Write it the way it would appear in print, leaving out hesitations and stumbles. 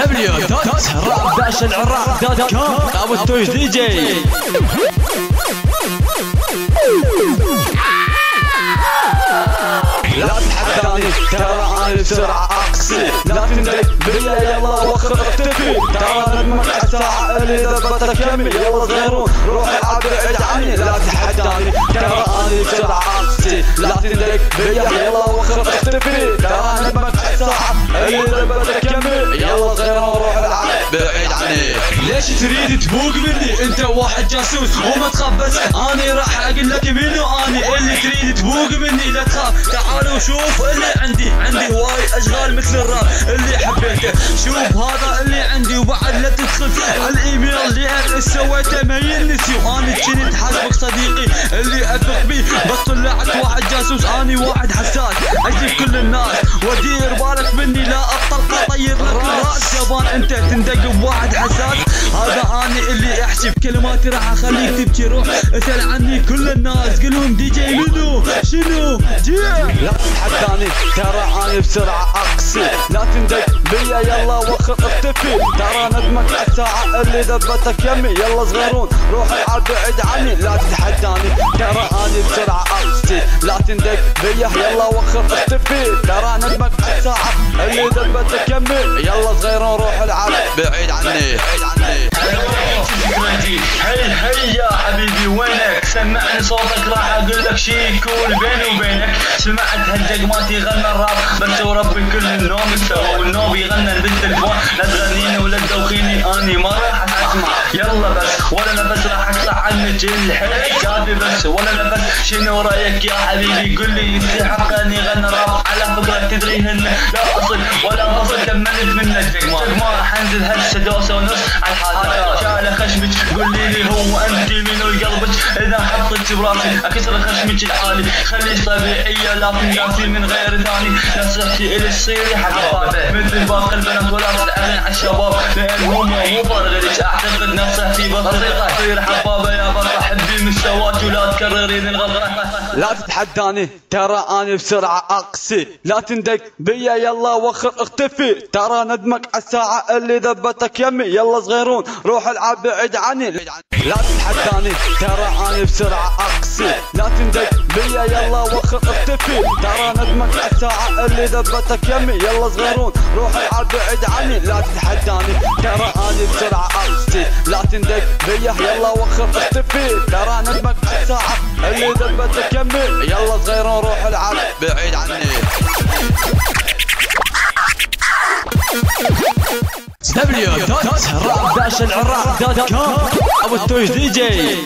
www.rap-العراق.com ابو التوج دي جي. لا تتحداني ترى انا بسرعة اقصي، لا تندق بيا يلا وخر اختفي، ترى نجمك الساعة اللي ذبتك يمي، يلا صغيرون روح العب بعيد عني. لا تتحداني ترى انا بسرعة اقصي، لا تندق بيا يلا وخر اختفي، ترى نجمك الساعة اللي ذبتك يمي، يلا صغيرون روح العب بعيد عني. ليش تريد تفوق مني؟ انت واحد جاسوس وما تخاف، بس اني راح اقول لك منو اني اللي تريد تفوق مني. لا تخاف تعال وشوف اللي عندي هواي اشغال مثل الراب اللي حبيته. شوف هذا اللي عندي، وبعد لا تدخل على الايميل اللي انا سويته ما ينسي، وانا كنت حاسبك صديقي اللي اثق بيه، بس طلعت واحد جاسوس. اني واحد حساس اجيب كل الناس، ودير بالك مني لا ابطل اطير لك الراس. يابان انت تندق بواحد حساس، هذا اني اللي احسب كلماتي راح اخليك تبكي. روح اسال عني كل الناس قلهم دي جي منو شنو جي. لا تتحداني ترى اني بسرعة اقصي، لا تندق بيا يلا وخر اختفي، ترى ندمك الساعة اللي ذبتك يمي، يلا صغيرون روح العب بعيد عني. لا تتحداني ترى اني بسرعة اقصي، لا تندق بيا يلا وخر اختفي، ترى ندمك الساعة اللي ذبتك يمي، يلا صغيرون روح العب بعيد عني. هي يا حبيبي وينك؟ سمعني صوتك راح اقول لك شي يكون بيني وبينك. سمعت هالدقمات يغنى الراب بس وربي كل النوم استوى، والنوم يغنى بالتلفون. لا تغنيني ولا تدوخيني اني ما راح اسمع. يلا بس ولا نفس راح اقطع عنك الحيل كافي بس ولا نفس. شنو رايك يا حبيبي قل لي يستحق ان يغنى الراب؟ على فكره تدريهن لا اصل ولا اصل كملت منك دقمات. ما راح انزل هسه دوسه ونص على الحاجات. شال خشمك قولي لي هو انت منو قلبك؟ اذا حطك براسي اكسر خشمك الحالي. خليك طبيعيه لكن قاسي من غير ثاني. نصيحتي الي تصيري حبابه مثل باقي البنات ولا تلعبين على الشباب، لان هم مو فرغلك. اعتقد نصيحتي بسيطه تصير حبابه يا بطه، حبي مستواك ولا تكررين الغلطه. لا تتحداني ترى اني بسرعة اقسي، لا تندق بيا يلا وخر اختفي، ترى ندمك الساعة اللي ذبتك يمي، يلا صغيرون روح العب بعيد عني. لا تتحداني ترى اني بسرعة اقسي، لا تندق بيا يلا وخر اختفي، ترى ندمك الساعة اللي ذبتك يمي، يلا صغيرون روح العب بعيد عني. لا تتحداني ترى اني بسرعة اقسي، لا تندق بيا يلا وخر اختفي، ترى ندمك الساعة اللي ذبتك يمي، يلا صغيرون روح العب بعيد عني. www.rap-العراق.com ابو التوج دي جي.